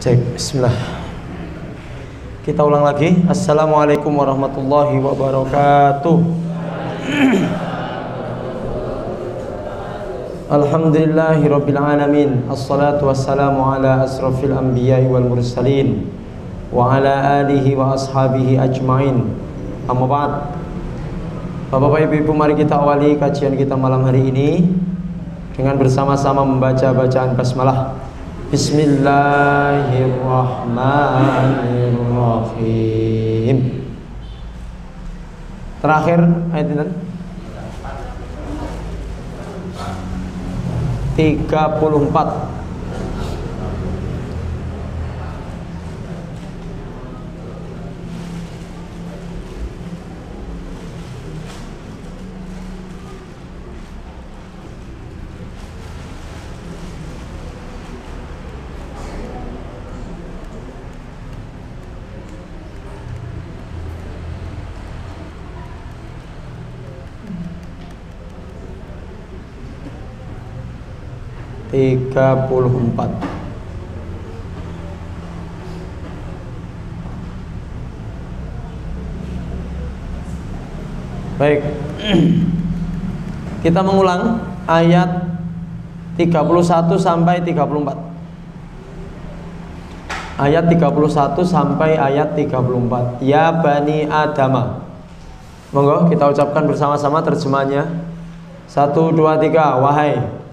Cek, bismillah. Kita ulang lagi. Assalamualaikum warahmatullahi wabarakatuh. Alhamdulillahirabbil alamin. Assalatu wassalamu ala asrofil anbiya'i wal mursalin wa ala alihi wa ashabihi ajmain. Amma ba'd. Bapak Ibu, mari kita awali kajian kita malam hari ini dengan bersama-sama membaca bacaan basmalah. Bismillahirrahmanirrahim. Terakhir ayat ini 34. Baik. Kita mengulang ayat 31 sampai 34. Ayat 31 sampai ayat 34. Ya Bani Adama. Monggo kita ucapkan bersama-sama terjemahnya. 1, 2, 3.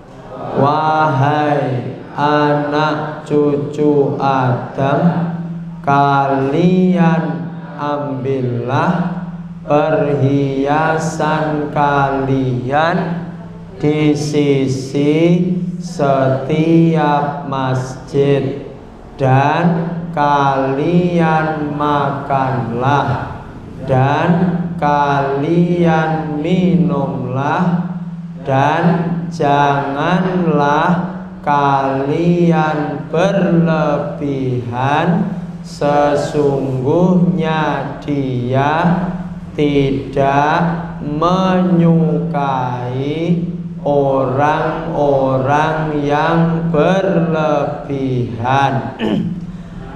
Wahai anak cucu Adam, kalian ambillah perhiasan kalian di sisi setiap masjid, dan kalian makanlah dan kalian minumlah, dan janganlah kalian berlebihan, sesungguhnya Dia tidak menyukai orang-orang yang berlebihan.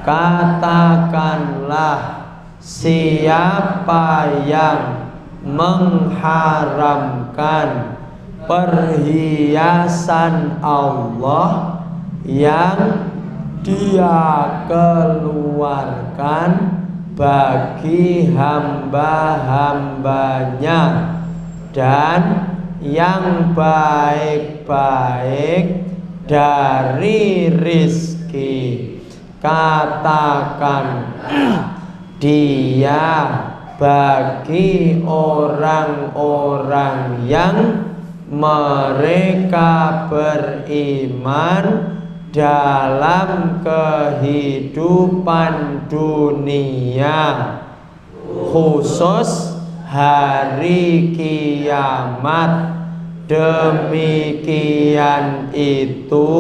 Katakanlah, siapa yang mengharamkan perhiasan Allah yang Dia keluarkan bagi hamba-hambanya, dan yang baik-baik dari rizki. Katakan, Dia bagi orang-orang yang mereka beriman dalam kehidupan dunia, khusus hari kiamat. Demikian itu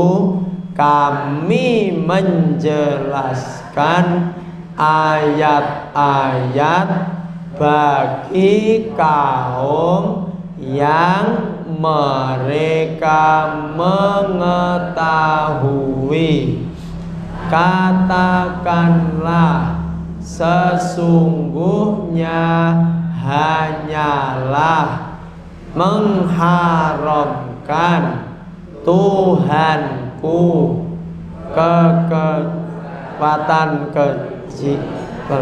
kami menjelaskan ayat-ayat bagi kaum yang mereka mengetahui. Katakanlah, sesungguhnya hanyalah mengharamkan Tuhanku kekuatan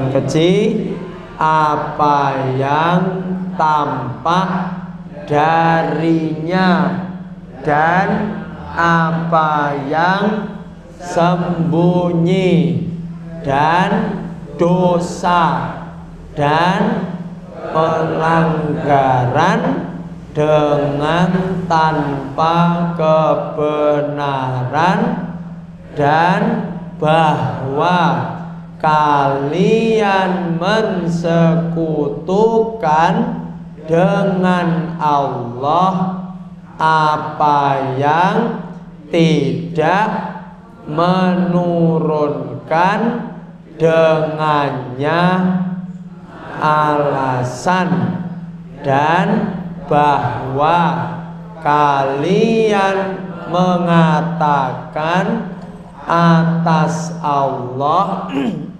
kecil apa yang tampak darinya dan apa yang sembunyi, dan dosa dan pelanggaran dengan tanpa kebenaran, dan bahwa kalian mensekutukan dengan Allah apa yang tidak menurunkan dengannya alasan, dan bahwa kalian mengatakan atas Allah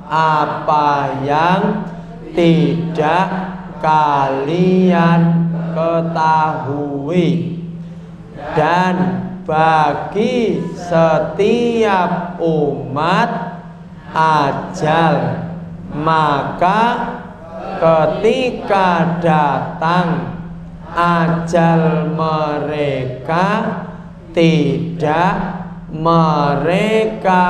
apa yang tidak kalian ketahui, dan bagi setiap umat ajal, maka ketika datang ajal mereka tidak mereka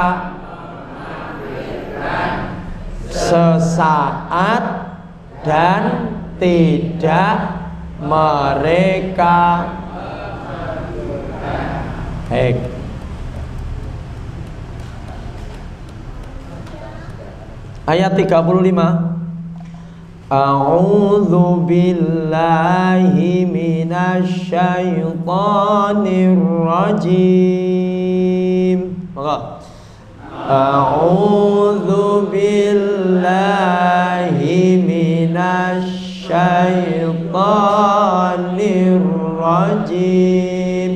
sesaat dan tidak mereka baik. Ayat 35. A'udzu billahi minasy syaithanir rajim. Maka a'udzu billahi minasy syaitanir rajim.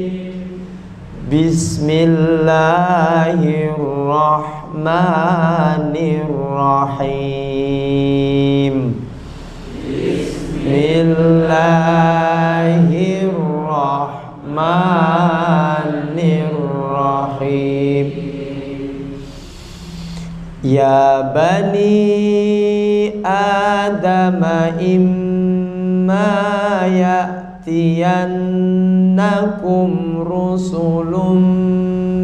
Bismillahirrahmanirrahim. Bismillahirrahmanirrahim. Ya bani Adam imma ya'tiyannakum rusulun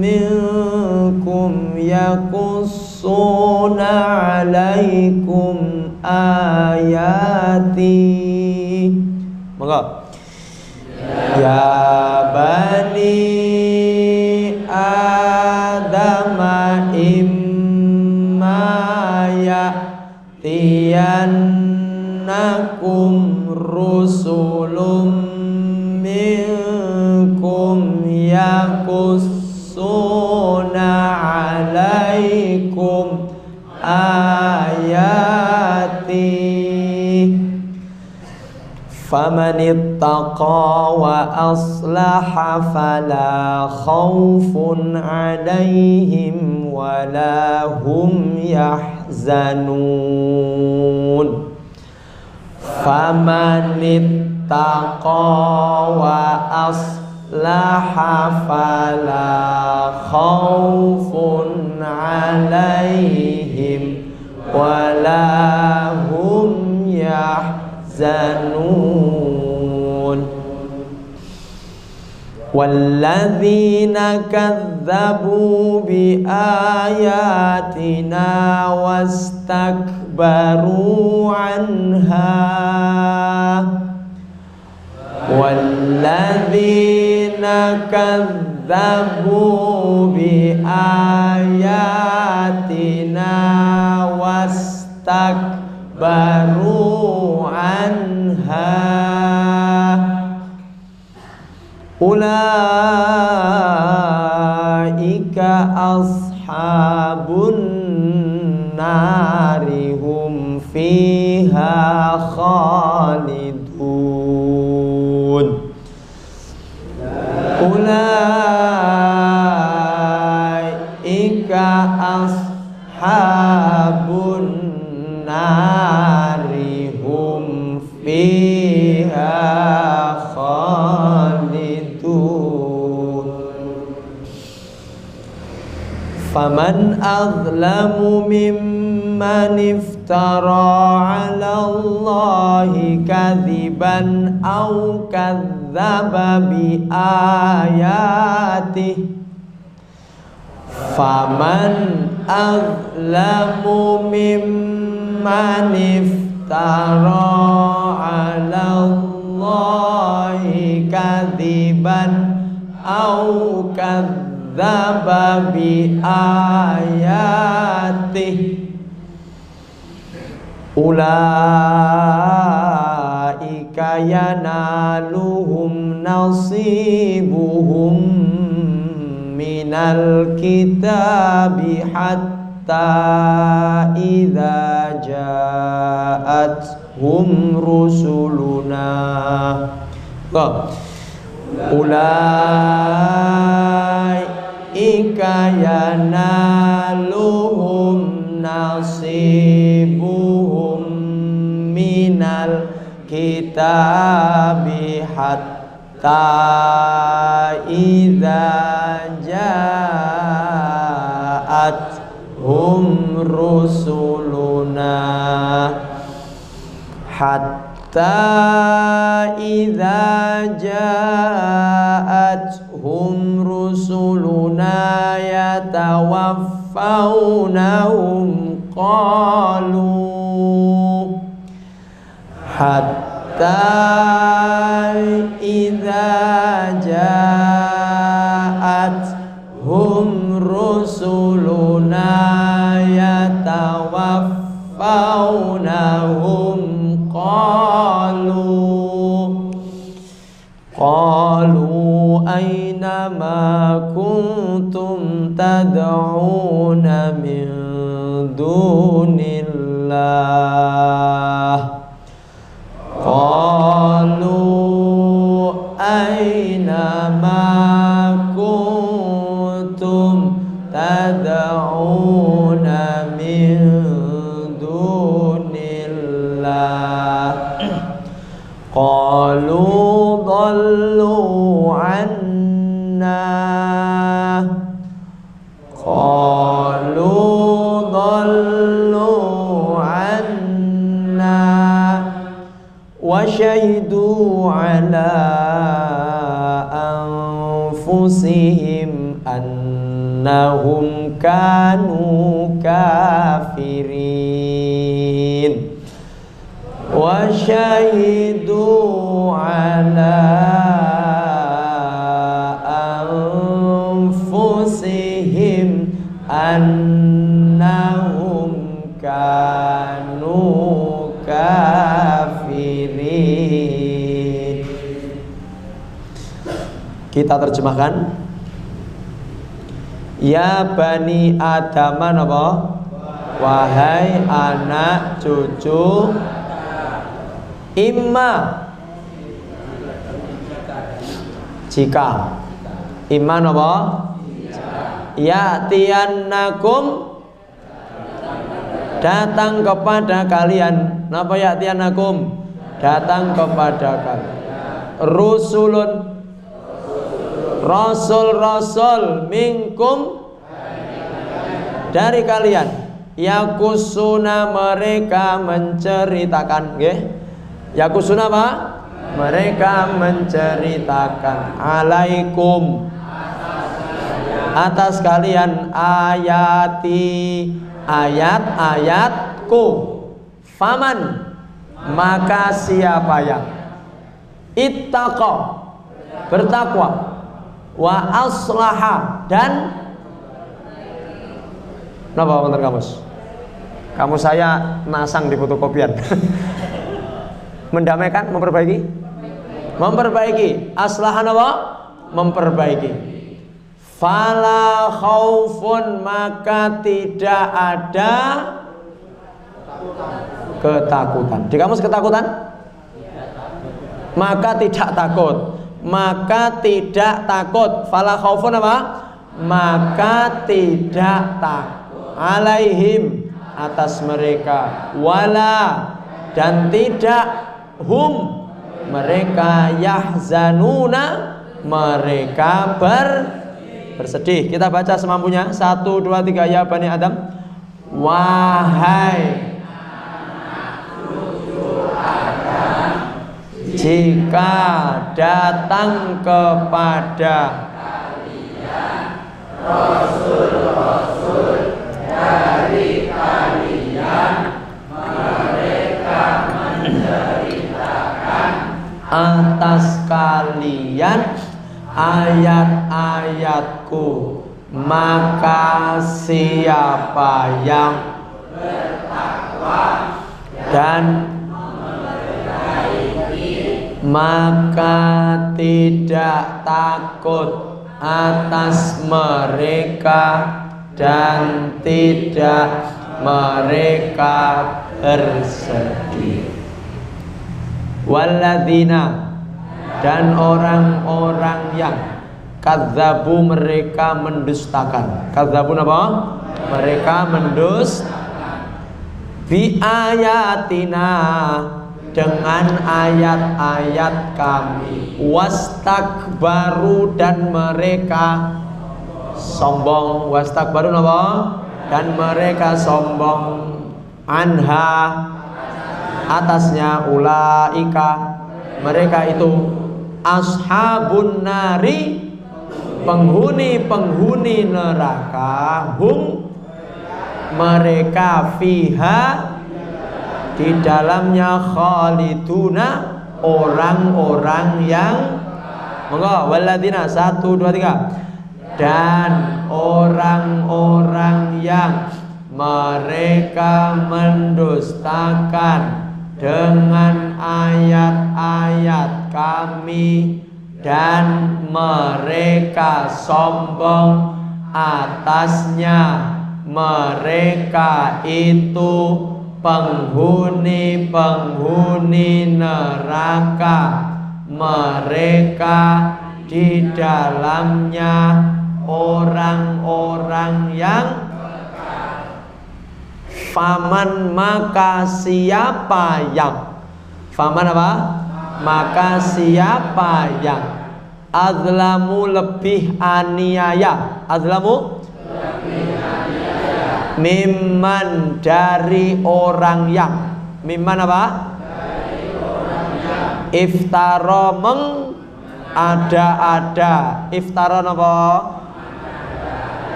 minkum yaqussuna 'alaikum ayati. Maka ya bani Adam imma ya'tiyannakum rusulun minkum yaqussuna 'alaikum ayati. Famanittaqa wa aslaha fala khaufun 'alaihim wala hum yahzanun. Famanittaqa wa aslaha fala khaufun 'alaihim wala hum yahzanun. Walladzina kadzdzabu biayatina wastakbaru anha. Walladzina kadzdzabu biayatina wastakbaru anha ulaika ashabun nari hum fiha khalidun. Ulaika ashabun nari hum fiha khalidun. Faman azlamu mimman iftara 'ala Allahi kadziban aw kadzdzaba bi ayatihi. Faman azlamu mimman iftara 'ala Allahi kadziban aw kadzdzaba bi ayatihi. Ulaika yanaluhum nasibuhum minal kitabi hatta idza ja'athum rusuluna. yanaluhum nasibuhum minal kitabi hatta idza ja'athum rusuluna hatta idza ja'athum rusuluna yatawaffawnahum qalu hatta idza ja'athum rusuluna yatawaffawnahum qalu aina ma kuntum tad'una min dunillah qalu aina ma kuntum tad'una min dunillah qalu dhallu anna wa syahidu ala anfusihim annahum kanu kafirin wa syahidu ala anfusihim annahum kanu kafirin. Kita terjemahkan. Ya bani Adam apa? Wahai anak cucu imma jika iman apa? Ya'tiyannakum datang kepada kalian. Napa ya'tiyannakum? Datang kepada kalian. Rusulun rasul-rasul minkum dari kalian. Yakusuna mereka menceritakan, nggih. Yakusuna apa? Mereka menceritakan alaikum atas kalian ayati ayat-ayatku. Faman maka siapa yang ittaqa bertakwa wa aslaha dan napa wonten kamus? Kamus saya nasang di fotokopian. Mendamaikan, memperbaiki? Memperbaiki. Aslahan apa? Memperbaiki. Fala khaufun maka tidak ada ketakutan. Di kamus ketakutan? Maka tidak takut. Maka tidak takut. Fala khaufun apa? Maka tidak takut. Alaihim atas mereka. Wala dan tidak hum mereka yahzanuna mereka bersedih. Kita baca semampunya. 1, 2, 3 ya bani Adam. Wahai jika datang kepada kalian rasul-rasul dari kalian, mereka menceritakan atas kalian ayat-ayatku, maka siapa yang bertakwa dan maka tidak takut atas mereka dan tidak mereka bersedih. Walladzina dan orang-orang yang Kadzabu mereka mendustakan. Kadzabu apa? Mereka mendustakan. Bi ayatina dengan ayat-ayat kami. Wastakbaru dan mereka sombong. Wastakbaru apa? Dan mereka sombong. Anha atasnya ulaika mereka itu ashabun nari penghuni neraka hum mereka fiha di dalamnya khaliduna orang-orang yang monggo waladina 1 2 3 dan orang-orang yang mereka mendustakan dengan ayat-ayat kami dan mereka sombong atasnya mereka itu penghuni neraka mereka di dalamnya orang-orang yang faman maka siapa yang faman apa? Maka siapa yang azlamu lebih aniaya azlamu mimman dari orang yang mimman apa? Iftara mengada-ada iftara apa?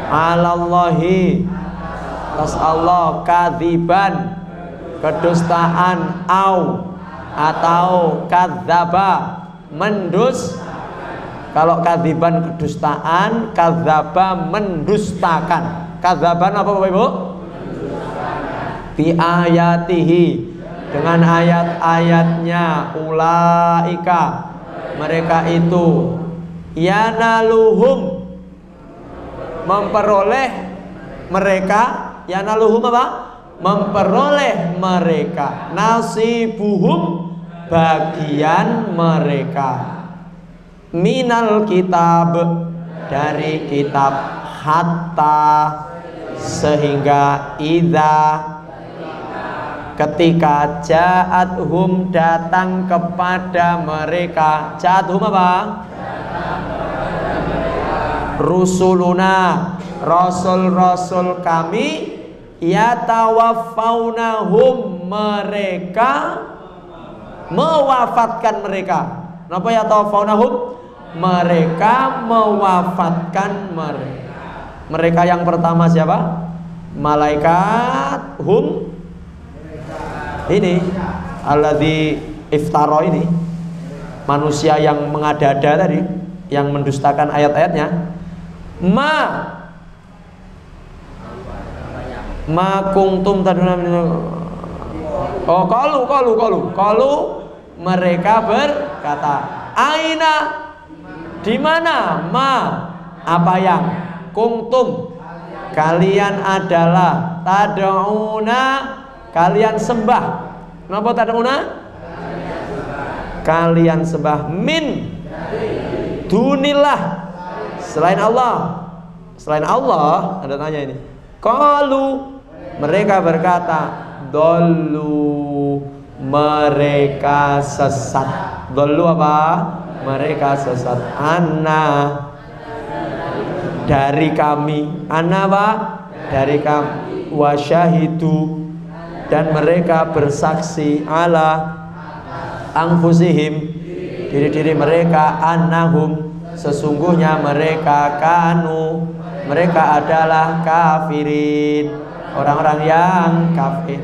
Alallahi atas Allah kadziban kedustaan atau kadzaba mendus kalau kadziban kedustaan kadzaba mendustakan kadzaban apa Bapak Ibu? Bi ayatihi dengan ayat-ayatnya ulaika mereka itu yanaluhum memperoleh mereka yanaluhum apa? Memperoleh mereka nasibuhum bagian mereka minal kitab dari kitab hatta sehingga idza ketika ja'athum datang kepada mereka ja'athum apa? Rusuluna rasul-rasul kami yatawaffaunahum mereka mewafatkan mereka. Kenapa yatawaffaunahum? Mereka mewafatkan mereka. Mereka yang pertama siapa? Malaikat hum ini alladzi iftara ini manusia yang mengada-ada tadi yang mendustakan ayat-ayatnya. Ma kuntum taduna qalu mereka berkata aina di mana apa yang kuntum kalian adalah tad'una kalian sembah. Kenapa tad'una? Kalian sembah min dunillah selain Allah. Selain Allah ada tanya ini. Qalu mereka berkata dollu mereka sesat. Dollu apa? Mereka sesat. Anna dari kami. Anna apa? Dari kami. Wasyahidu dan mereka bersaksi ala anfusihim diri-diri mereka annahum sesungguhnya mereka kanu mereka adalah kafirin orang-orang yang kafir.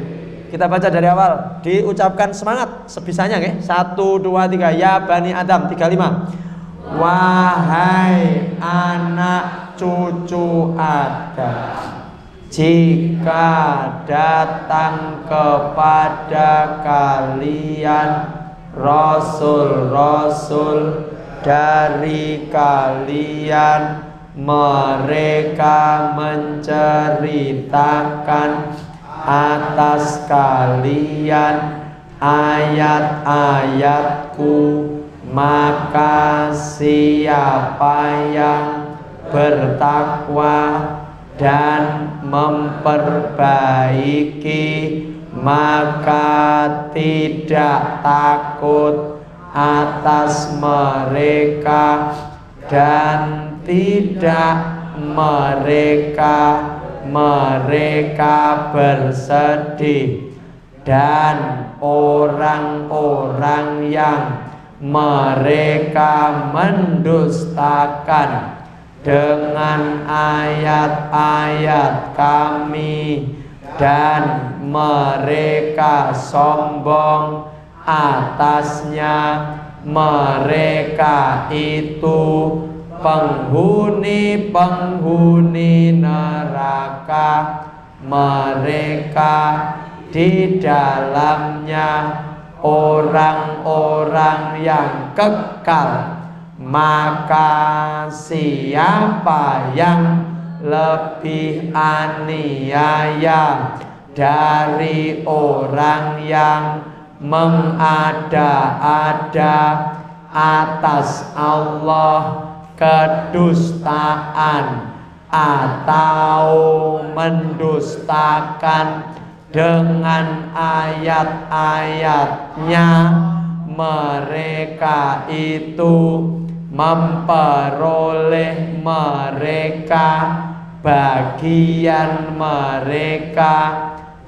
Kita baca dari awal diucapkan semangat sebisanya nggih. 1 2 3 ya bani Adam 35 wahai anak cucu Adam jika datang kepada kalian rasul-rasul dari kalian mereka menceritakan atas kalian ayat-ayatku maka siapa yang bertakwa dan memperbaiki, maka tidak takut atas mereka dan tidak mereka bersedih. Dan orang-orang yang mereka mendustakan dengan ayat-ayat kami dan mereka sombong atasnya, mereka itu penghuni neraka, mereka di dalamnya orang-orang yang kekal. Maka siapa yang lebih aniaya dari orang yang mengada-ada atas Allah kedustaan atau mendustakan dengan ayat-ayatnya, mereka itu memperoleh mereka bagian mereka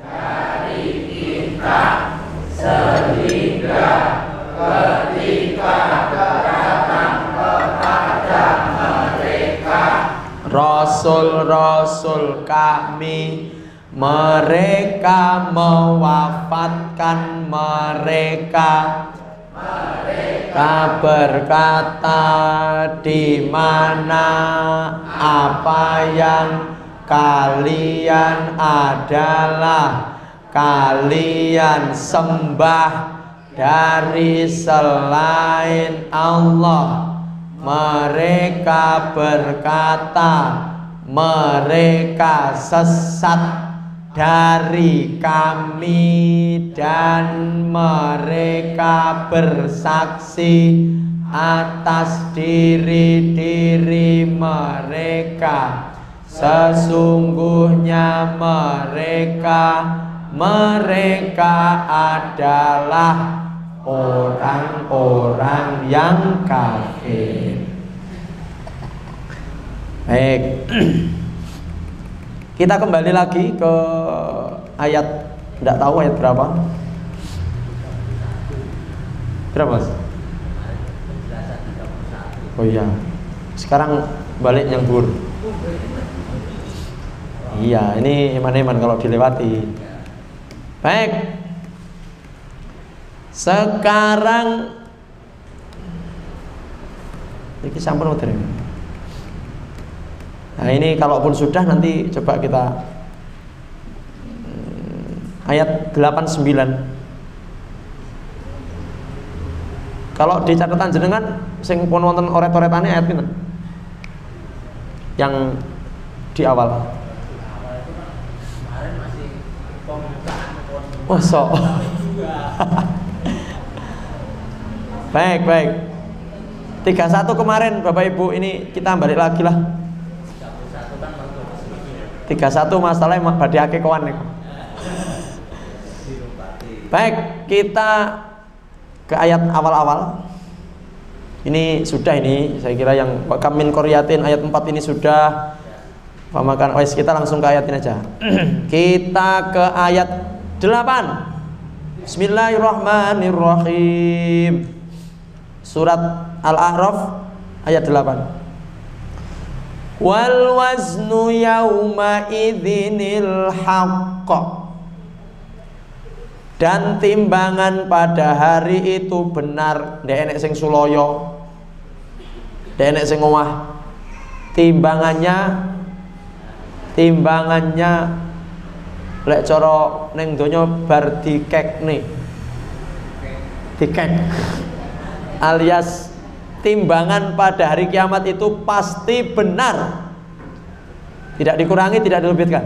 dari kitab, sehingga ketika datang kepada mereka rasul-rasul kami, mereka mewafatkan mereka berkata, di mana apa yang kalian adalah kalian sembah dari selain Allah? Mereka berkata, mereka sesat dari kami dan mereka bersaksi atas diri-diri mereka, sesungguhnya mereka adalah orang-orang yang kafir. Baik. Kita kembali lagi ke ayat, tidak tahu ayat berapa. Berapa? Oh iya. Sekarang balik nyambur. Iya, ini eman-eman kalau dilewati. Baik. Sekarang ini sampun udah. Nah ini kalaupun sudah, nanti coba kita ayat 89. Kalau di catatan jenengan sing pun wonten oret-oretane ayat pinten? Yang di awal. Kemarin masih pembukaan. Oh, sok. Baik. 31 kemarin Bapak Ibu, ini kita balik lagi lah. 31 masalahnya badhe akeh kawan niku. Baik, kita ke ayat awal-awal. Ini sudah, ini saya kira yang kamin koryatin ayat 4 ini sudah. Pamakan wes, kita langsung ke ayat ini aja. Kita ke ayat 8. Bismillahirrahmanirrahim. Surat Al-A'raf ayat 8. Wal waznu yauma idzinil haqq, dan timbangan pada hari itu benar. Ndek enek sing suloyo, ndek enek sing omah. Timbangannya lek cara ning donya bar dikekne. Dikek alias timbangan pada hari kiamat itu pasti benar, tidak dikurangi, tidak dilebihkan.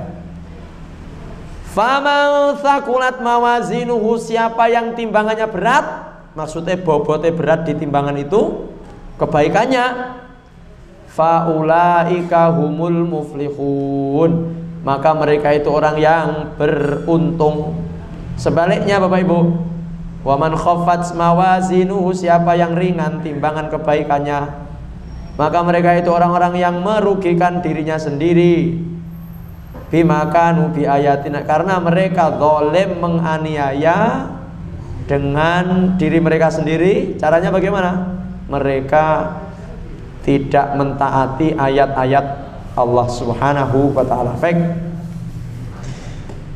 Faman thaqulat mawazinuhu, siapa yang timbangannya berat, maksudnya bobotnya berat di timbangan itu kebaikannya, faulaika humul muflihun, maka mereka itu orang yang beruntung. Sebaliknya Bapak Ibu, waman khaffat mawazinuhu, siapa yang ringan timbangan kebaikannya, maka mereka itu orang-orang yang merugikan dirinya sendiri. Bima kanu bi ayatina, karena mereka zalim, menganiaya dengan diri mereka sendiri. Caranya bagaimana? Mereka tidak mentaati ayat-ayat Allah Subhanahu wa ta'ala. Baik.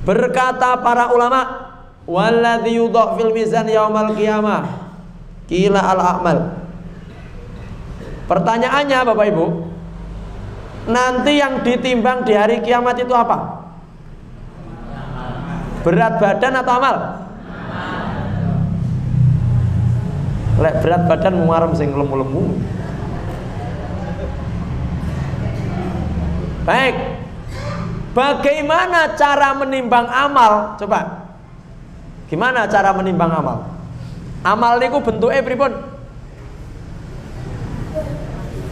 Berkata para ulama, walladzi yudha fil mizan yaumal qiyamah qila al-a'mal. Pertanyaannya Bapak Ibu, nanti yang ditimbang di hari kiamat itu apa? Berat badan atau amal? Lek berat badan muarem sing lemu-lemu. Baik. Bagaimana cara menimbang amal? Coba. Gimana cara menimbang amal? Amal niku bentuknya pripun?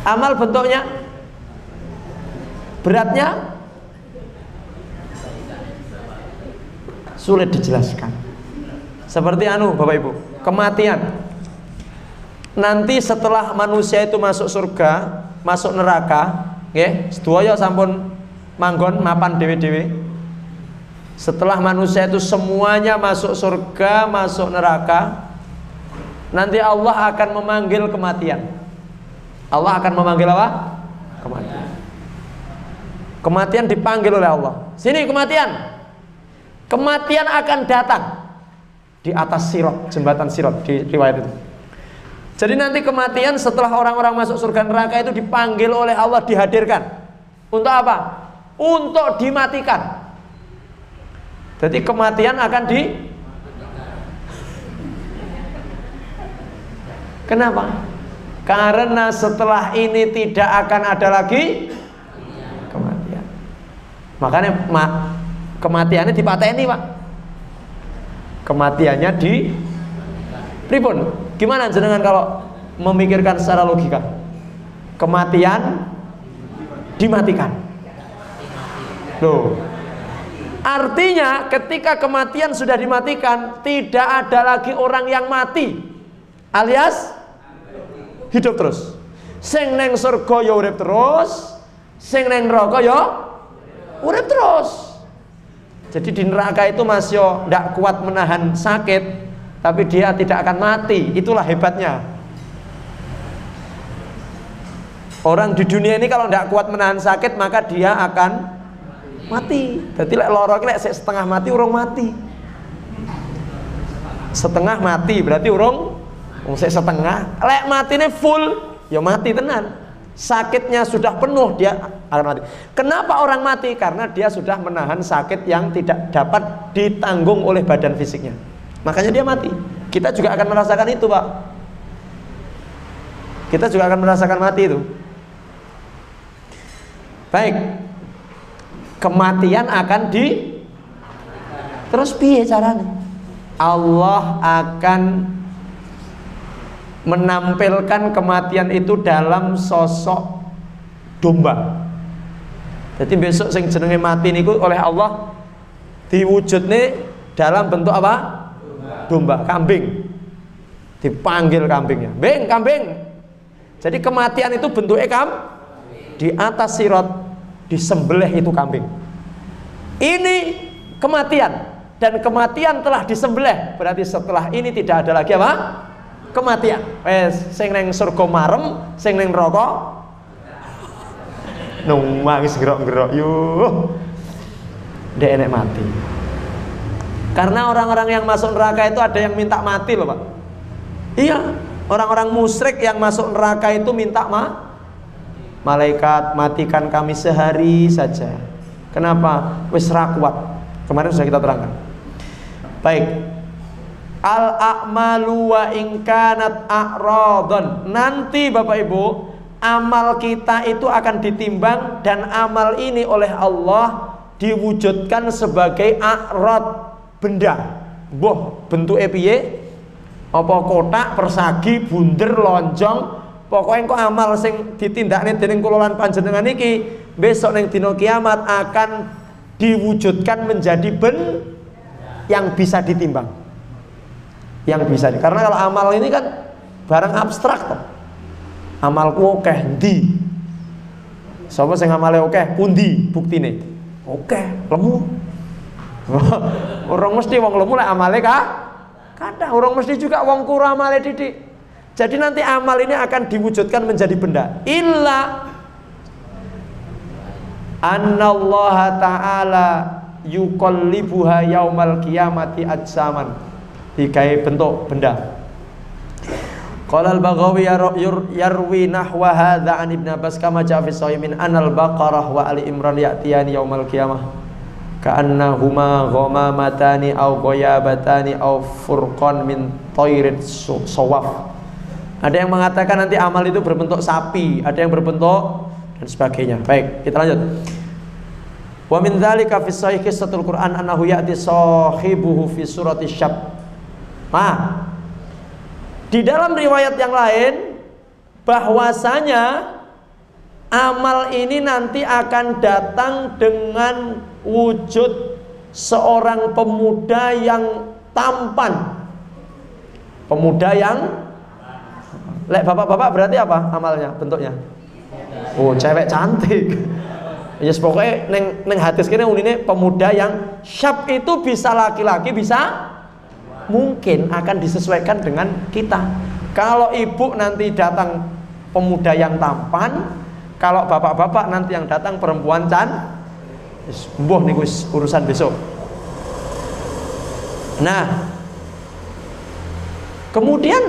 Amal bentuknya, beratnya sulit dijelaskan. Seperti Bapak Ibu, kematian. Nanti setelah manusia itu masuk surga, masuk neraka, nggih, sedaya sampun manggon mapan dewe-dewe. Setelah manusia itu semuanya masuk surga, masuk neraka, nanti Allah akan memanggil kematian. Allah akan memanggil apa? Kematian. Kematian dipanggil oleh Allah. Sini kematian. Kematian akan datang di atas sirat, jembatan sirat di riwayat itu. Jadi nanti kematian setelah orang-orang masuk surga neraka itu dipanggil oleh Allah, dihadirkan. Untuk apa? Untuk dimatikan. Jadi kematian akan Kenapa? Karena setelah ini tidak akan ada lagi kematian. Makanya kematiannya dipateni, Pak. Kematiannya pripun? Gimana jenengan kalau memikirkan secara logika? Kematian dimatikan. Loh. Artinya ketika kematian sudah dimatikan, tidak ada lagi orang yang mati, alias hidup terus. Sing neng surga ya urip terus, sing neng neraka ya urip terus. Jadi di neraka itu masih tidak kuat menahan sakit, tapi dia tidak akan mati. Itulah hebatnya. Orang di dunia ini kalau tidak kuat menahan sakit, maka dia akan mati. Jadi lek loro lek setengah mati urung mati. Setengah mati berarti urung setengah. Lek matine full ya mati tenan. Sakitnya sudah penuh, dia akan mati. Kenapa orang mati? Karena dia sudah menahan sakit yang tidak dapat ditanggung oleh badan fisiknya. Makanya dia mati. Kita juga akan merasakan itu, Pak. Kita juga akan merasakan mati itu. Baik. Kematian akan terus piye caranya? Allah akan menampilkan kematian itu dalam sosok domba. Jadi besok sing jenenge mati niku oleh Allah diwujudne dalam bentuk apa? Domba, kambing. Dipanggil kambingnya. Beng, kambing. Jadi kematian itu bentuknya di atas sirat disembelih itu kambing. Ini kematian, dan kematian telah disembelih. Berarti setelah ini tidak ada lagi apa? Kematian. Sing neng surga marem, sing neng neraka nangis gerok-gerok yuh. Dek enek mati. Karena orang-orang yang masuk neraka itu ada yang minta mati loh, Pak. Iya, orang-orang musyrik yang masuk neraka itu minta malaikat matikan kami sehari saja. Kenapa? Wis ra kuat. Kemarin sudah kita terangkan. Baik. Al-a'malu wa in kanat a'radhan. Nanti Bapak Ibu, amal kita itu akan ditimbang, dan amal ini oleh Allah diwujudkan sebagai a'rad, benda. Boh bentuknya piye? Apa kotak, persagi, bunder, lonjong, pokoknya engko amal sing ditindakne dening kula lan panjenengan iki besok ning dina kiamat akan diwujudkan menjadi yang bisa ditimbang. Yang bisa karena kalau amal ini kan barang abstrak toh. Amalku akeh ndi? Sapa sing amale akeh? Pundi buktine? Akeh, lemu. Orang mesti wong lemu lek amale kadang orang mesti juga wong kura amale didik. Jadi nanti amal ini akan diwujudkan menjadi benda. Illa annallaha ta'ala yuqallibuha yaumal qiyamati ajsaman. Digawe bentuk benda. Qala al-Baghawi yarwi nahwa hadza an Ibnu Abbas kama ja'a fi sahih min anal Baqarah wa Ali Imran ya'tiyani yaumal qiyamah. Ka'annahuma ghamamatani aw ghayabatani aw furqan min tayrit sawaf. Ada yang mengatakan nanti amal itu berbentuk sapi, ada yang berbentuk dan sebagainya. Baik, kita lanjut. Wa min dzalika fi sahih qissatul Qur'an annahu ya'ti sahibuhu fi surati syab. Nah, di dalam riwayat yang lain bahwasanya amal ini nanti akan datang dengan wujud seorang pemuda yang tampan. Pemuda yang lek bapak-bapak berarti apa amalnya, bentuknya? Oh, cewek cantik. Ya yes, pokoknya neng hadis kene unine pemuda yang syab itu bisa laki-laki, bisa mungkin akan disesuaikan dengan kita. Kalau ibu nanti datang pemuda yang tampan, kalau bapak-bapak nanti yang datang perempuan mbuh niku urusan besok. Nah, kemudian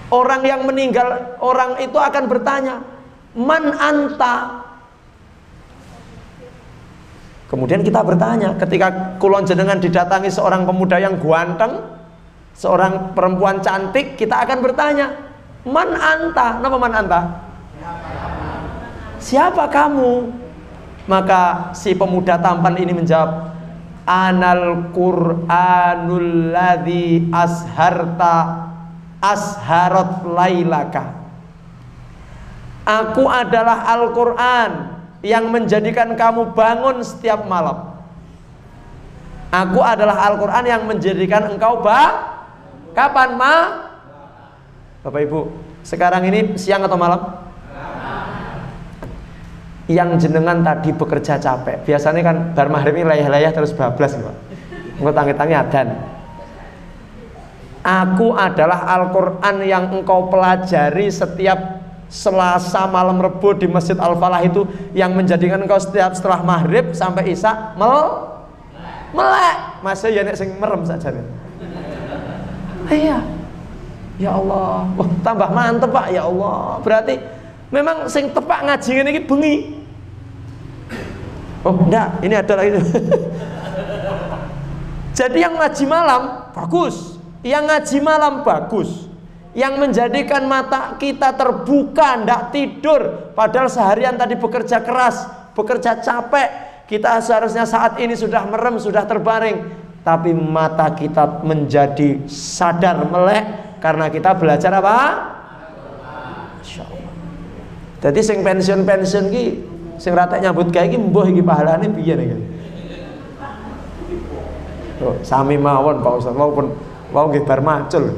orang yang meninggal, orang itu akan bertanya, "Man anta?" Kemudian kita bertanya, ketika kulon jenengan didatangi seorang pemuda yang ganteng, seorang perempuan cantik, kita akan bertanya, "Man anta?" Napa man anta? Siapa kamu? Maka si pemuda tampan ini menjawab, "Anal Qur'anul ladzi asharat lailaka." Aku adalah Al-Qur'an yang menjadikan kamu bangun setiap malam. Aku adalah Al-Qur'an yang menjadikan engkau kapan, Ma? Bapak Ibu, sekarang ini siang atau malam? Yang jenengan tadi bekerja capek. Biasanya kan bar maghrib ini layah-layah terus bablas gitu. Engko tangi-tangi adan. Aku adalah Al-Qur'an yang engkau pelajari setiap Selasa malam Rebo di Masjid Al-Falah itu, yang menjadikan engkau setiap setelah maghrib sampai isya melek. Masih ya nek sing merem sajane. Iya. Ya Allah. Wah, tambah mantep Pak, ya Allah. Berarti memang sing tepak ngaji ngene iki bengi. Oh, enggak, ini ada lagi. Jadi yang ngaji malam bagus, yang ngaji malam bagus, yang menjadikan mata kita terbuka, enggak tidur, padahal seharian tadi bekerja keras, bekerja capek, kita seharusnya saat ini sudah merem, sudah terbaring, tapi mata kita menjadi sadar melek karena kita belajar apa? Masya Allah. Jadi sing pensiun ki, sing rata nyambut gawe iki mbuh iki pahalane piye nek. Oh, sami mawon Pak Ustaz, walaupun nggih bar macul.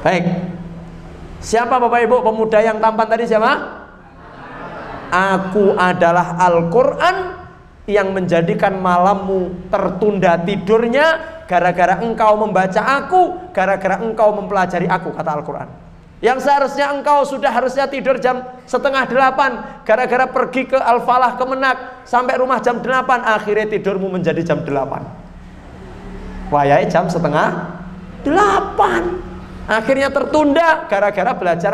Baik. Siapa Bapak Ibu pemuda yang tampan tadi siapa? Aku adalah Al-Qur'an yang menjadikan malammu tertunda tidurnya gara-gara engkau membaca aku, gara-gara engkau mempelajari aku, kata Al-Qur'an. Yang seharusnya engkau sudah harusnya tidur jam 7:30, gara-gara pergi ke Al-Falah Kemenak sampai rumah jam 8, akhirnya tidurmu menjadi jam 8. Wayahe jam 7:30. Akhirnya tertunda gara-gara belajar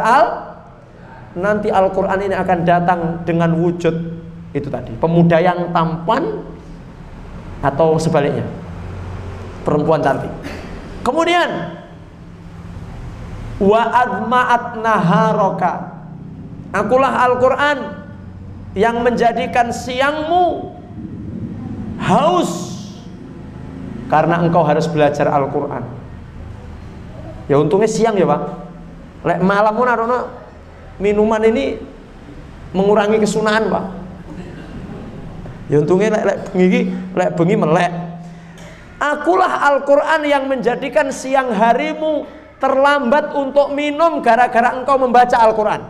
nanti Al-Qur'an ini akan datang dengan wujud itu tadi, pemuda yang tampan atau sebaliknya, perempuan cantik. Kemudian wa adma'at naharaka, akulah Al-Qur'an yang menjadikan siangmu haus karena engkau harus belajar Al-Qur'an. Ya untungnya siang ya Pak. Lek malam pun arona minuman ini mengurangi kesunahan Pak. Ya untungnya lek bengi melek. Akulah Al-Quran yang menjadikan siang harimu terlambat untuk minum gara-gara engkau membaca Al-Quran.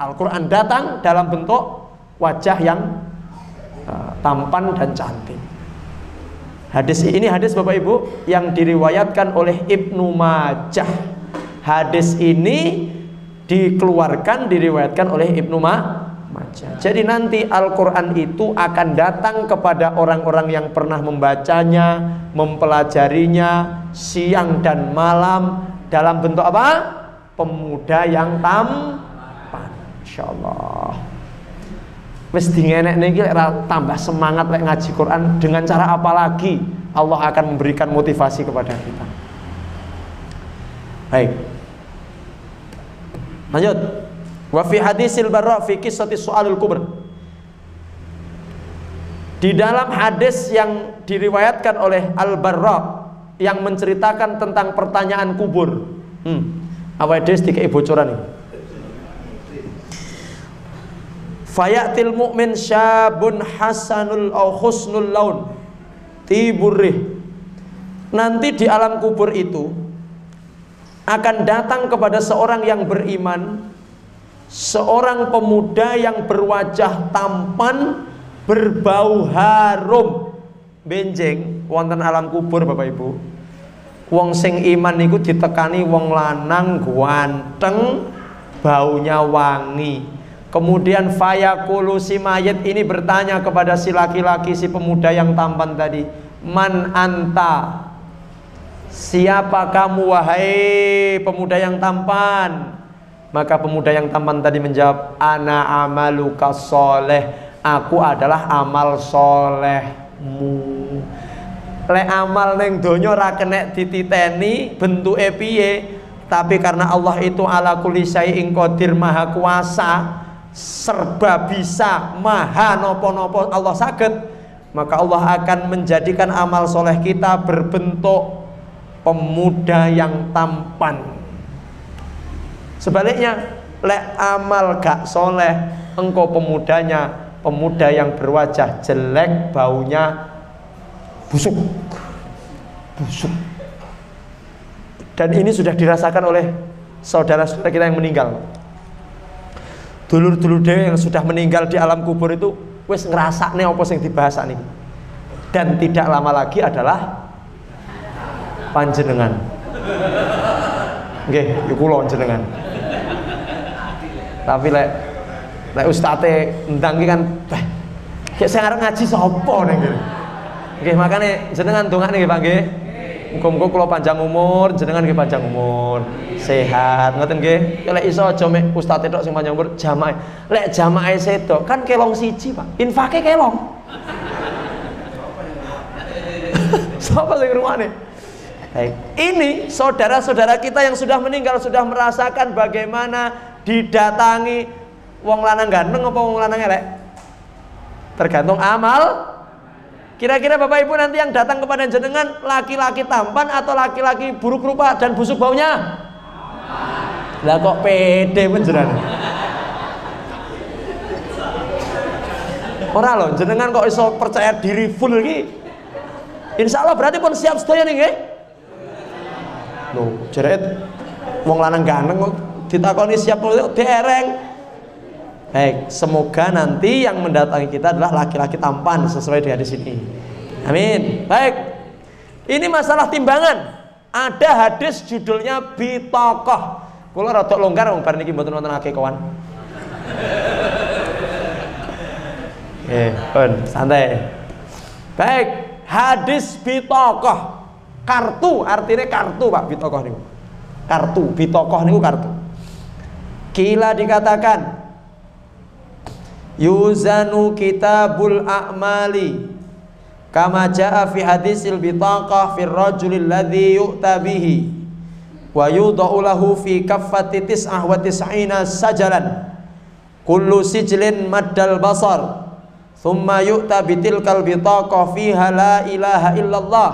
Al-Quran datang dalam bentuk wajah yang tampan dan cantik. Hadis ini hadis Bapak Ibu yang diriwayatkan oleh Ibnu Majah. Hadis ini diriwayatkan oleh Ibnu Majah. Jadi nanti Al-Quran itu akan datang kepada orang-orang yang pernah membacanya, mempelajarinya siang dan malam dalam bentuk apa? Pemuda yang tampan. Insyaallah. Wis dingenek niki tambah semangat lek ngaji Quran. Dengan cara apa lagi Allah akan memberikan motivasi kepada kita. Baik. Lanjut. Wa fi hadisil Barra fi qissati su'alul kubur. Di dalam hadis yang diriwayatkan oleh Al-Barra yang menceritakan tentang pertanyaan kubur. Apa hadis dikei bocoran ini? Fayatil mu'min syabun hasanul au husnul laun tiburih. Nanti di alam kubur itu akan datang kepada seorang yang beriman, seorang pemuda yang berwajah tampan, berbau harum. Benjing wonten alam kubur Bapak Ibu. Wong sing iman niku ditekani wong lanang ganteng, baunya wangi. Kemudian fayaqulu si mayit ini bertanya kepada si laki-laki, si pemuda yang tampan tadi, man anta? Siapa kamu wahai pemuda yang tampan? Maka pemuda yang tampan tadi menjawab, ana amaluka soleh, aku adalah amal solehmu. Le amal neng donya ora kenek dititeni bentuke piye, tapi karena Allah itu ala kulli syai'in qadir, maha kuasa, serba bisa, maha nopo-nopo Allah saged, maka Allah akan menjadikan amal soleh kita berbentuk pemuda yang tampan. Sebaliknya, lek amal gak soleh, engkau pemudanya pemuda yang berwajah jelek, baunya busuk. Dan ini sudah dirasakan oleh saudara-saudara kita yang meninggal. Dulur-dulur dewe yang sudah meninggal di alam kubur itu wis ngerasakne apa sing dibahas niki. Dan tidak lama lagi adalah panjenengan. Nggih, kula jenengan. Tapi lek ustate ndang iki kan kayak sing arep ngaji sapa ning kene. Nggih, makane jenengan dongakne nggih Pak nggih. Muga-muga kula panjang umur, jenengan nggih panjang umur, sehat, ngoten nggih. Lek iso aja mek ustate tok sing panjang umur, jamaah. Lek jamaah sedo kan kelong siji, Pak. Infake kelong. Sapa sing ngrungokne? Baik. Ini saudara-saudara kita yang sudah meninggal sudah merasakan bagaimana didatangi wong lanang ganteng apa wong lanang elek? Tergantung amal. Kira-kira Bapak Ibu nanti yang datang kepada jenengan laki-laki tampan atau laki-laki buruk rupa dan busuk baunya? Lah kok pede panjenengan? Ora lho, jenengan kok iso percaya diri full iki? Insyaallah berarti pun siap sedaya nih nggih. Loh, jeret wong lanang ganteng kok ditakoni siap dereng. Baik, semoga nanti yang mendatangi kita adalah laki-laki tampan sesuai di hadis ini. Amin. Baik. Ini masalah timbangan. Ada hadis judulnya bitokoh. Kula rada longgar wong bar niki mboten wonten akeh kawan. Santai. Baik, hadis bitokoh. Kartu, artinya kartu Pak, bitokoh niku. Kartu, bitokoh niku kartu. Kila dikatakan yuzanu kitabul a'mali kama jaa fi hadisil bitaqah fir rajulil ladzi yu'ta bihi wa yudau lahu fi kaffati 99 sajalan kullu sijlin maddal basar thumma yu'ta bitilkal bitaqah fiha la ilaha illallah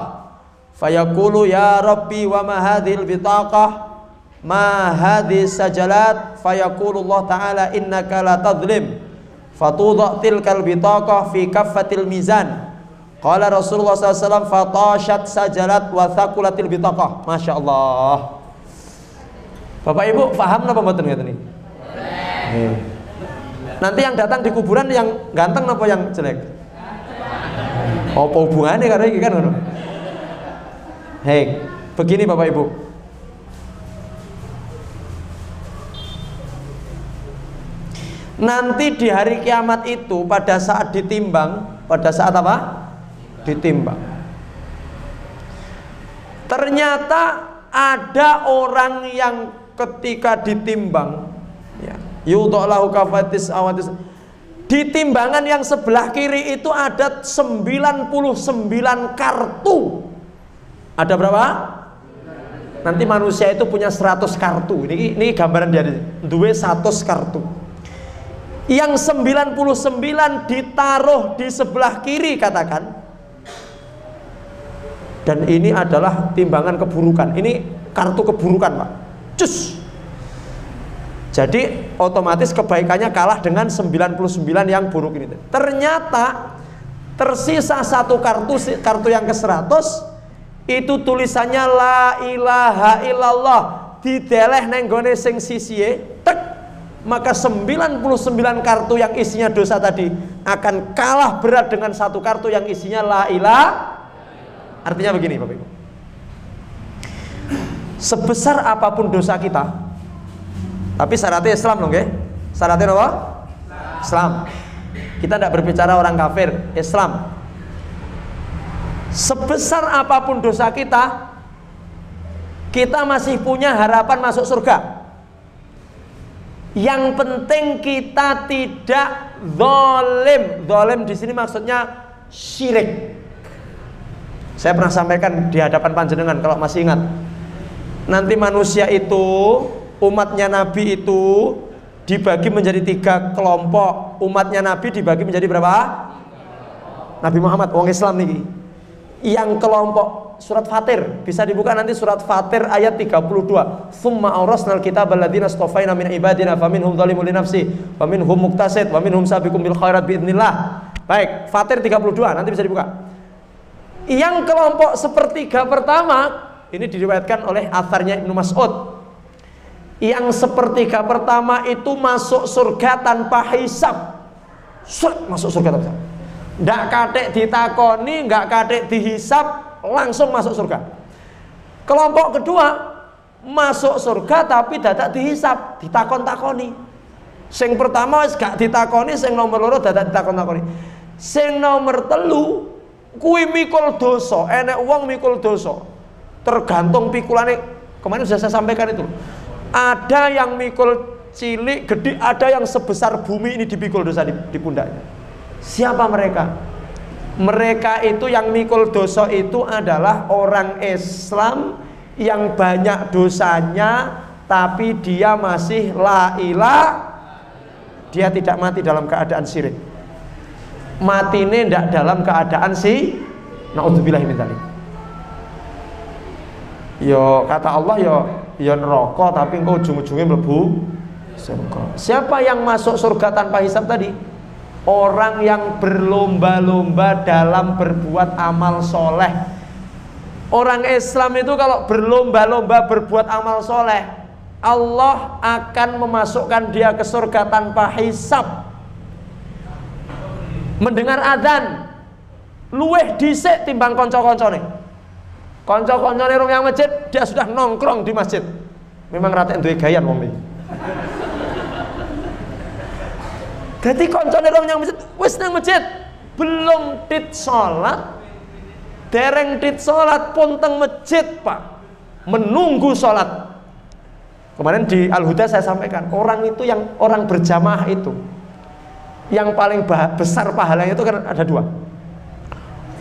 fayaqulu ya rabbi wa ma hadhil bitaqah ma hadhis sajalat fayaqulullah ta'ala innaka la tadhlim fatudha tilkal bitaqah fi kaffatil mizan. Qala Rasulullah SAW fatashat sajalat wa thaqulatil bitaqah. Masya Allah. Bapak Ibu paham apa mboten ngeten iki? Nanti yang datang di kuburan yang ganteng apa yang jelek? Apa hubungannya karo iki kan ngono? Hei, begini Bapak Ibu. Nanti di hari kiamat itu pada saat ditimbang, pada saat apa? Ditimbang. Ternyata ada orang yang ketika ditimbang, ya, yudha'lahu kafatis awatis, di timbangan yang sebelah kiri itu ada 99 kartu. Ada berapa? Nanti manusia itu punya 100 kartu. Ini gambaran dia. Duwe 100 kartu. Yang 99 ditaruh di sebelah kiri katakan. Dan ini adalah timbangan keburukan. Ini kartu keburukan, Pak. Cus. Jadi otomatis kebaikannya kalah dengan 99 yang buruk ini. Ternyata tersisa satu kartu yang ke-100, itu tulisannya la ilaha illallah, dideleh neng gone sing sisihe, tek, maka 99 kartu yang isinya dosa tadi akan kalah berat dengan satu kartu yang isinya la ilaha. Artinya begini Bapak Ibu, sebesar apapun dosa kita, tapi syaratnya Islam loh, nggih. Syaratnya apa? Islam. Kita tidak berbicara orang kafir, Islam. Sebesar apapun dosa kita, kita masih punya harapan masuk surga. Yang penting kita tidak zalim. Zalim di sini maksudnya syirik. Saya pernah sampaikan di hadapan panjenengan kalau masih ingat. Nanti manusia itu, umatnya Nabi itu dibagi menjadi 3 kelompok. Umatnya Nabi dibagi menjadi berapa? Nabi Muhammad, wong Islam niki. Yang kelompok surat Fatir, bisa dibuka nanti surat Fatir ayat 32. Tsumma awrasnal kitabal ladzina istafaina min ibadina faminhum dzalimun li nafsi wa minhum muqtasid wa minhum sabiqum bil khairat biidznillah. Baik, Fatir 32 nanti bisa dibuka. Yang kelompok sepertiga pertama ini diriwayatkan oleh atharnya Ibnu Mas'ud. Yang sepertiga pertama itu masuk surga tanpa hisab. Masuk surga tanpa hisab. Nggak katik ditakoni, nggak katik dihisab, langsung masuk surga. Kelompok kedua masuk surga tapi dadak dihisab, ditakon-takoni. Sing pertama wis gak ditakoni, sing nomor loro dadak ditakon-takoni. Sing nomor telu kuwi mikul dosa, enek wong mikul dosa. Tergantung pikulane. Kemarin sudah saya sampaikan itu. Ada yang mikul cilik, gede, ada yang sebesar bumi ini dipikul dosa di pundaknya. Siapa mereka? Mereka itu yang mikul dosa itu adalah orang Islam yang banyak dosanya, tapi dia masih la ilah. Dia tidak mati dalam keadaan syirik. Matine tidak dalam keadaan naudzubillahi min dzalik. Yo kata Allah yo neraka tapi engkau ujung-ujungnya mlebu surga. Siapa yang masuk surga tanpa hisab tadi? Orang yang berlomba-lomba dalam berbuat amal soleh. Orang Islam itu kalau berlomba-lomba berbuat amal soleh, Allah akan memasukkan dia ke surga tanpa hisab. Mendengar adzan luweh dhisik timbang kanca-kancane. Kanca-kancane rong yang masjid, dia sudah nongkrong di masjid. Memang ratek duwe gayan wong iki. Dadi kancane rong yang masjid wis nang masjid, belum tit salat, dereng tit salat pun teng masjid, Pak. Menunggu salat. Kemarin di Al-Huda saya sampaikan, orang itu yang orang berjamaah itu yang paling besar pahalanya itu kan ada 2.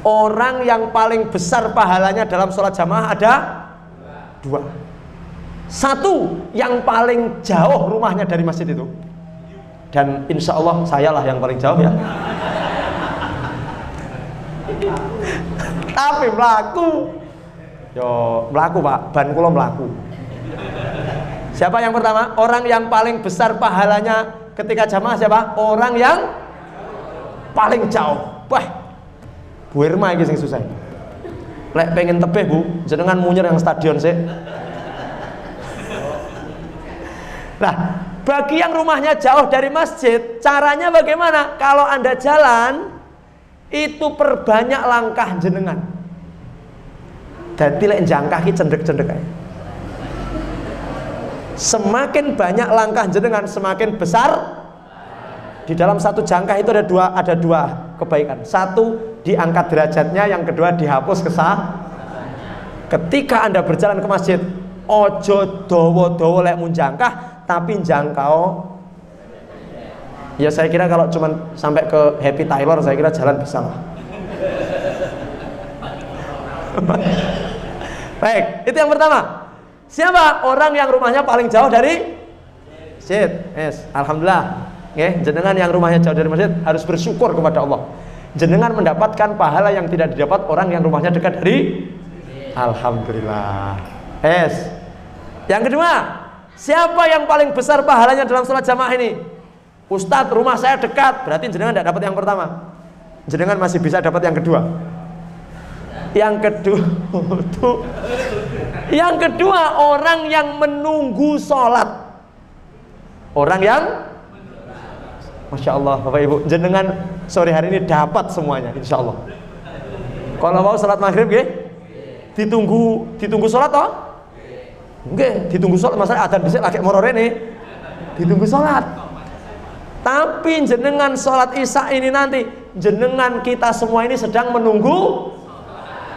Orang yang paling besar pahalanya dalam sholat jamaah ada 2. 1 yang paling jauh rumahnya dari masjid itu. Dan insya Allah saya lah yang paling jauh ya. Tapi melaku, yo melaku Pak, ban kula melaku. Siapa yang pertama? Orang yang paling besar pahalanya ketika jamaah siapa? Orang yang paling jauh. Wah, Bu Irma ini yang susah. Lek pengen tebeh Bu, jenengan munyer yang stadion sih. Nah, bagi yang rumahnya jauh dari masjid, caranya bagaimana? Kalau Anda jalan, itu perbanyak langkah jenengan. Dadi lek jangkah ki cendek-cendek ae. Semakin banyak langkah jenengan, semakin besar. Di dalam satu jangkah itu ada dua kebaikan. Satu, diangkat derajatnya, yang kedua dihapus kesalahan. Ketika Anda berjalan ke masjid, ojo dowo-dowo lek mun jangkah, tapi jangkau. Ya saya kira kalau cuman sampai ke Happy Taylor, saya kira jalan bisa lah. Baik, itu yang pertama. Siapa orang yang rumahnya paling jauh dari masjid? Yes, alhamdulillah. Jenengan yang rumahnya jauh dari masjid harus bersyukur kepada Allah. Jenengan mendapatkan pahala yang tidak didapat orang yang rumahnya dekat dari. Alhamdulillah. Yes. Yang kedua, siapa yang paling besar pahalanya dalam sholat jamaah ini? Ustadz, rumah saya dekat, berarti jenengan tidak dapat yang pertama. Jenengan masih bisa dapat yang kedua. Yang kedua, orang yang menunggu sholat. Orang yang, Masya Allah, Bapak Ibu, jenengan sore hari ini dapat semuanya, insya Allah. Kalau mau sholat maghrib, ditunggu sholat toh? Nggih, ditunggu sholat. Masalah adzan dhisik lagi moro rene. Ditunggu sholat. Tapi jenengan sholat isya ini nanti, jenengan kita semua ini sedang menunggu,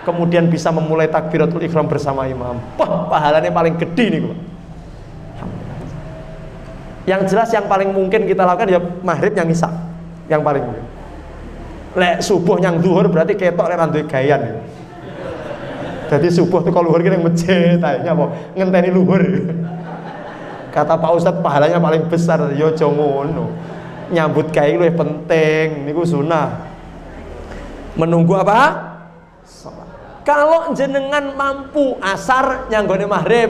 kemudian bisa memulai takbiratul ihram bersama imam. Wah, pahalanya paling gede nih, Pak. Yang jelas yang paling mungkin kita lakukan ya maghrib yang isya, yang paling mungkin. Lek subuh yang zuhur berarti ketok lek randuwe gayan. Jadi subuh tuh kalau luhur kita masjid, akhirnya apa? Ngenteni luhur. Kata Pak Ustadz pahalanya paling besar. Yo jongono. Nyambut gawe luwih penting. Niku sunah. Menunggu apa? Salat. Kalau jenengan mampu asar nyanggone maghrib,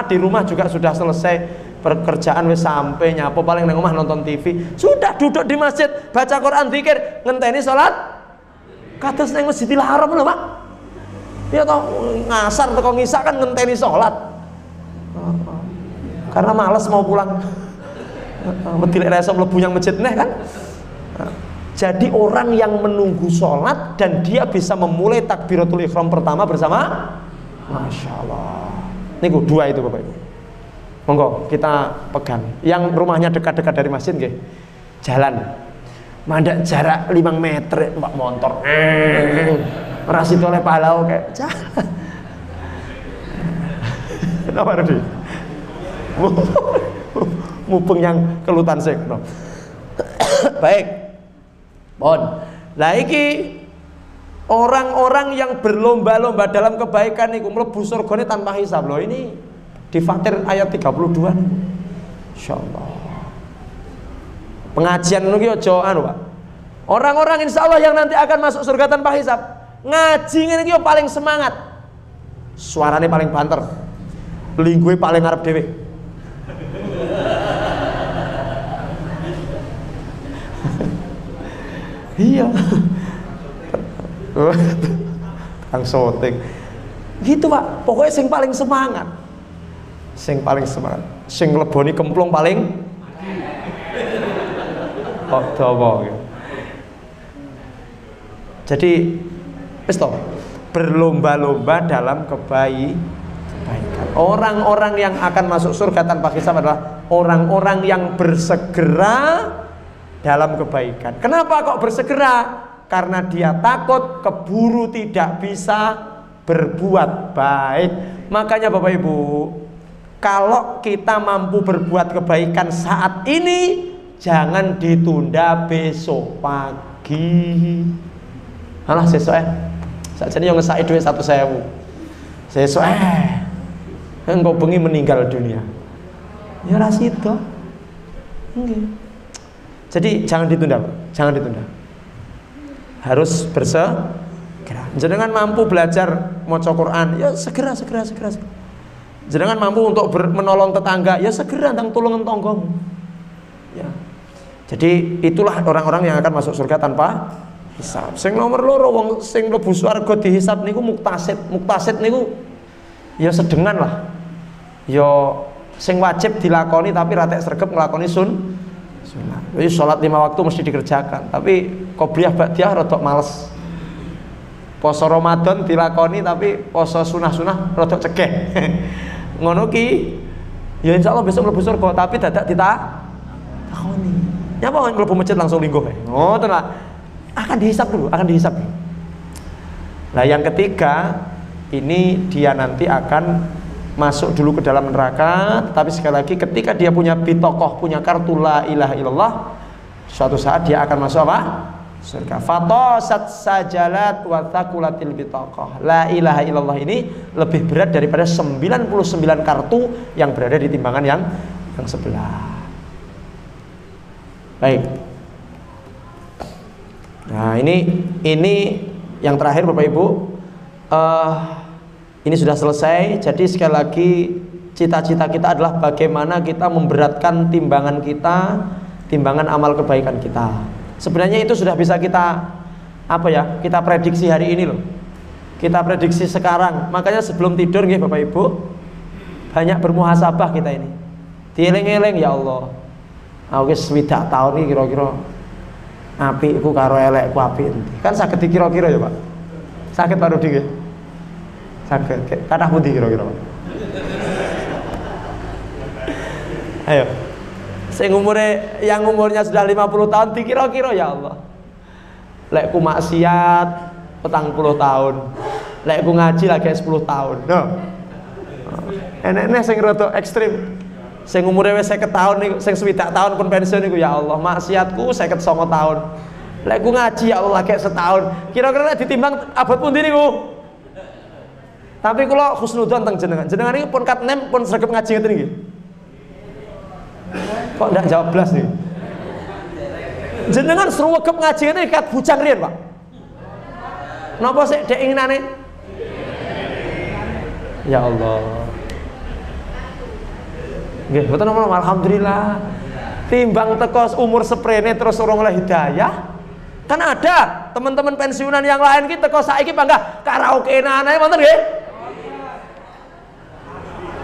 di rumah juga sudah selesai. Pekerjaan wis sampai nyapo paling nang omah nonton TV. Sudah duduk di masjid, baca Quran, zikir, ngenteni salat. Kados nang Masjidil Haram lho, Pak. Ya toh ngasar teko ngisa kan ngenteni sholat. Karena malas mau pulang. Medhi lek iso mlebu yang masjid neh kan. Jadi orang yang menunggu sholat dan dia bisa memulai takbiratul ihram pertama bersama, Masya Allah. Niku dua itu Bapak Ibu. Monggo kita pegang. Yang rumahnya dekat-dekat dari masjid nggih. Jalan. Mandek jarak 5 meter Pak motor. Ras itu oleh pahala kayak jalan. Kenapa tadi? Mumpung yang kelutan sekno. Baik. Bon. Lah iki orang-orang yang berlomba-lomba dalam kebaikan niku mlebu surgane tanpa hisab loh. Ini di Fatir ayat 32 nih. Insyaallah. Pengajian niku aja anu, Pak. Orang-orang insyaallah yang nanti akan masuk surga tanpa hisab, ngaji ngene iki paling semangat. Suarane paling banter. Linggue paling ngarep dhewe. Iya. Kang syuting. Gitu, Pak. Pokoknya sing paling semangat. Sing paling semangat. Sing ngleboni kemplung paling kok dawa gitu. Jadi wis to, berlomba-lomba dalam kebaikan. Orang-orang yang akan masuk surga tanpa hisab adalah orang-orang yang bersegera dalam kebaikan. Kenapa kok bersegera? Karena dia takut keburu tidak bisa berbuat baik. Makanya Bapak Ibu, kalau kita mampu berbuat kebaikan saat ini, jangan ditunda besok pagi. Alah sesuk sakjane yo ngesaki dhuwit 100.000. Sesuk engko bengi meninggal dunia. Ya ora sida. Nggih. Jadi jangan ditunda, Pak. Jangan ditunda. Harus bersegera. Jenengan mampu belajar maca Quran, ya segera. Jenengan mampu untuk menolong tetangga, ya segera ndang tulungan tonggomu. Ya. Jadi itulah orang-orang yang akan masuk surga tanpa hisab. Sing nomor loro wong sing mlebu swarga dihisab niku muktasid. Muktasid niku ya sedengan lah. Ya sing wajib dilakoni tapi ratek sregep nglakoni sunat. Jadi sholat 5 waktu mesti dikerjakan, tapi qobliyah ba'diyah rada males. Poso Ramadan dilakoni tapi poso sunah-sunah rada cegeh. Ngono ki ya insyaallah besok mlebu surga, tapi dadak ditakoni. Nyapa mlebu masjid langsung lingguh kae. Ngoten lah. Akan dihisab dulu. Nah, yang ketiga ini dia nanti akan masuk dulu ke dalam neraka, tapi sekali lagi ketika dia punya bitokoh, punya kartu la ilaha illallah, suatu saat dia akan masuk apa? Surga. Fatosat sajalat wa thaqulatil bitokoh. La ilaha illallah ini lebih berat daripada 99 kartu yang berada di timbangan yang sebelah. Baik. Nah, ini yang terakhir Bapak Ibu. Ini sudah selesai. Jadi sekali lagi cita-cita kita adalah bagaimana kita memberatkan timbangan kita, timbangan amal kebaikan kita. Sebenarnya itu sudah bisa kita kita prediksi hari ini loh. Kita prediksi sekarang. Makanya sebelum tidur nggih Bapak Ibu, banyak bermuhasabah kita ini. Dieling-eling ya Allah. Aku wis 20 tahun iki kira-kira apikku karo elekku apik endi. Kan saged dikira-kira ya, Pak. Saged Pak Rudi nggih. Saged. Kathah pundi kira-kira, Pak? Ayo. Yang umurnya sudah 50 tahun dikira-kira ya Allah. Lekku maksiat 40 tahun. Lekku ngaji lagi 10 tahun. No. Enek-enek sing rada ekstrim. Sing umure wis 50 tahun niku, sing 20 tahun pun pensiun niku ya Allah, maksiatku 59 tahun. Lekku ngaji ya Allah lagi setahun. Kira-kira ditimbang abad pundi niku? Tapi kula husnudzon teng jenengan. Jenengan niku pun kat nem pun sregep ngaji ngeten nggih. Kok ndak jawab blas nih? Jenengan sruwegep ngaji ngene kat bujang riyen, Pak. Napa sik dek inginane? Ya Allah. Nggih, mboten napa alhamdulillah. Timbang teko umur seprene terus urung oleh hidayah. Kan ada teman-teman pensiunan yang lain ki teko saiki panggah karaokean ae wonten nggih?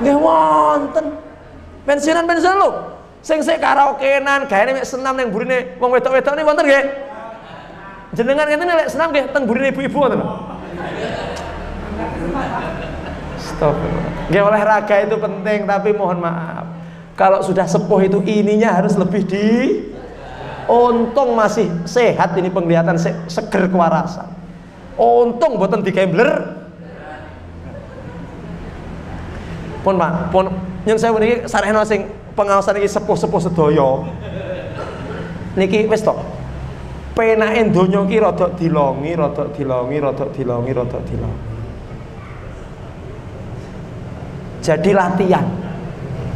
Nggih wonten. Pensiunan lho. Sing sik karaokean gaene mek senam ning burine wong wedok-wedok niki wonten nggih? Jenengan ngene lek senam nggih teng burine ibu-ibu wonten. Stop. Nggih olahraga itu penting tapi mohon maaf. Kalau sudah sepuh itu ininya harus lebih untung masih sehat ini penglihatan seger kewarasan. Untung mboten digambler. Pun Pak, pun yang saya niki sarehno sing pengawasan iki sepuh-sepuh sedaya. Niki wis to. Penake donya ki rada dilongi. Jadi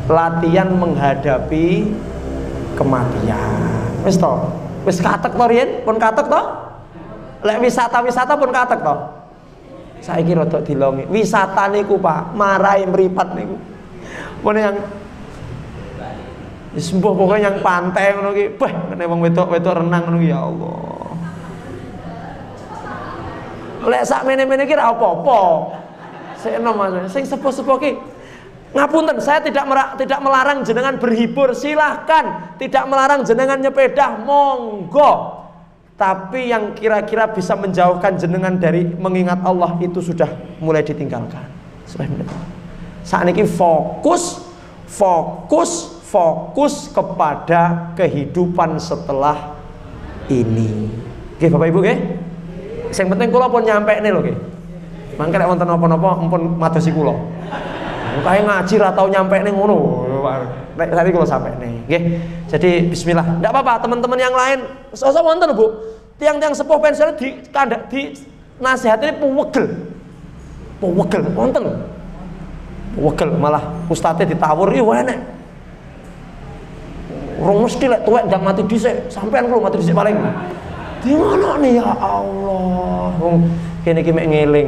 latihan menghadapi kematian. Wis to, wis katek to riyen, pun katek to. Lek wisata pun katek to. Saiki rada dilongi. Wisata niku Pak, marai mripat niku. Pun yang wis mbuh pokoke yang pantai ngono ki, beh ngene wong wedok-wedok renang ngono ya Allah. Lek sak mene-mene ki ra apa-apa. Sik enom Mas, sing sepuh-sepuh ki ngapunten, saya tidak melarang jenengan berhibur, silahkan. Tidak melarang jenengan nyepeda, monggo. Tapi yang kira-kira bisa menjauhkan jenengan dari mengingat Allah itu sudah mulai ditinggalkan. Saat ini fokus kepada kehidupan setelah ini. Oke Bapak Ibu nggih. Yang penting kula pun nyampe nih lho nggih. Mangke nek wonten napa-napa ampun madosi kula. Kayak ngaji ra tau nyampe ning ngono. Nek tadi kalau sampai nih, nggih. Jadi bismillah. Enggak apa-apa, teman-teman yang lain sosok wonten Bu. Tiang-tiang sepuh pensiun di nasihatine puwegel wonten. Puwegel malah ustadze ditawur yo enek. Rong mesti lek tuwek ndang mati dhisik, sampean kulo mati dhisik paling. Di mana nih ya Allah. Wong kene iki mek ngeling.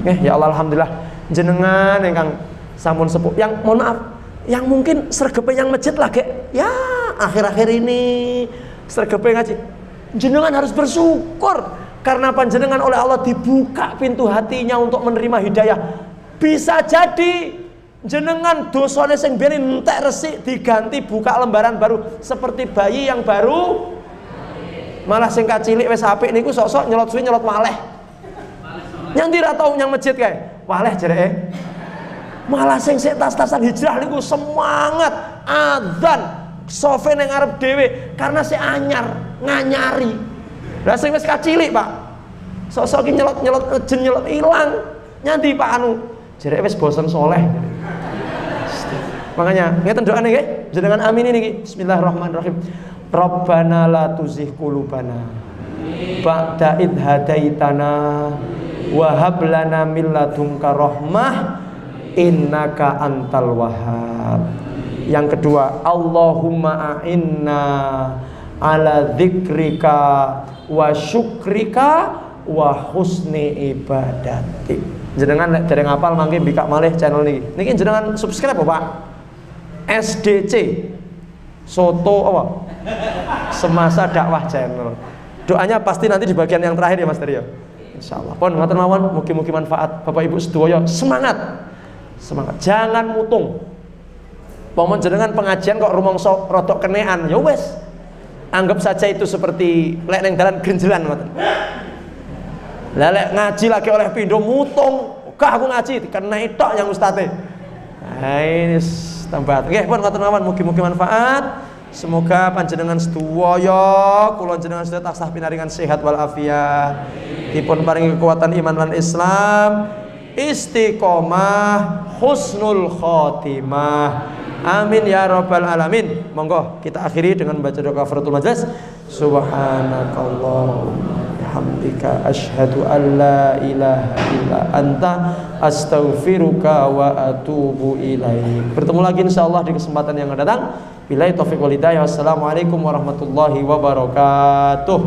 Nggih, ya Allah alhamdulillah. Jenengan ingkang sampun sepuh. Yang mohon maaf, yang mungkin sregepe yang masjid lagi ya akhir-akhir ini sregepe ngaji. Jenengan harus bersyukur karena panjenengan oleh Allah dibuka pintu hatinya untuk menerima hidayah. Bisa jadi jenengan dosane sing biyen entek resik diganti buka lembaran baru seperti bayi yang baru. Malah sing kacilik wis apik niku sok-sok nyelot suwi nyelot waleh. Yang tidak tahu yang masjid kae, waleh jereke. Malah sing sik tas-tasan hijrah niku semangat adzan sofe ning arep dhewe karena si anyar nganyari. Lah sing wis kacilik, Pak. Sok-sok ki nyelot-nyelot jen nyelot ilang. Nyanti Pak anu, jereke wis bosen soleh. Makanya ngeten doane nggih, jenengan amin niki. Bismillahirrahmanirrahim. Rabbana la tuzigh qulubana ba'da id hadaitana wa hab lana min ladunka rahmah innaka antal wahhab. Yang kedua, Allahumma a'inna ala dzikrika wa syukrika wa husni ibadati. Jenengan lek dereng hafal mangke bikak malih channel niki. Niki jenengan subscribe Pak. SDC Soto apa? Semasa Dakwah Channel. Doanya pasti nanti di bagian yang terakhir ya Mas Teri ya. Insyaallah. Pun ngoten mawon mugi-mugi manfaat. Bapak Ibu sedaya semangat. Semangat. Jangan mutung. Pomon jenengan pengajian kok rumangsa rodok kenean, ya wes. Anggap saja itu seperti lek ning dalan grenjelan ngoten. Lah lek ngaji lagi oleh pindho mutung, gak aku ngaji dikenai tok yang ustate. Nah, ini tambah. Nggih, pun ngoten mawon mugi-mugi manfaat. Semoga panjenengan sedaya kula jenengan sedaya tansah pinaringan sehat wal afiat. Dipun paringi kekuatan iman lan Islam, istiqomah, husnul khotimah. Amin ya rabbal alamin. Monggo kita akhiri dengan baca doa kafaratul majelis. Subhanakallahumma bihamdika asyhadu an la ilaha illa anta astaghfiruka wa atubu ilaik. Bertemu lagi insyaallah di kesempatan yang akan datang. Billahi taufiq wal hidayah. Wassalamualaikum warahmatullahi wabarakatuh.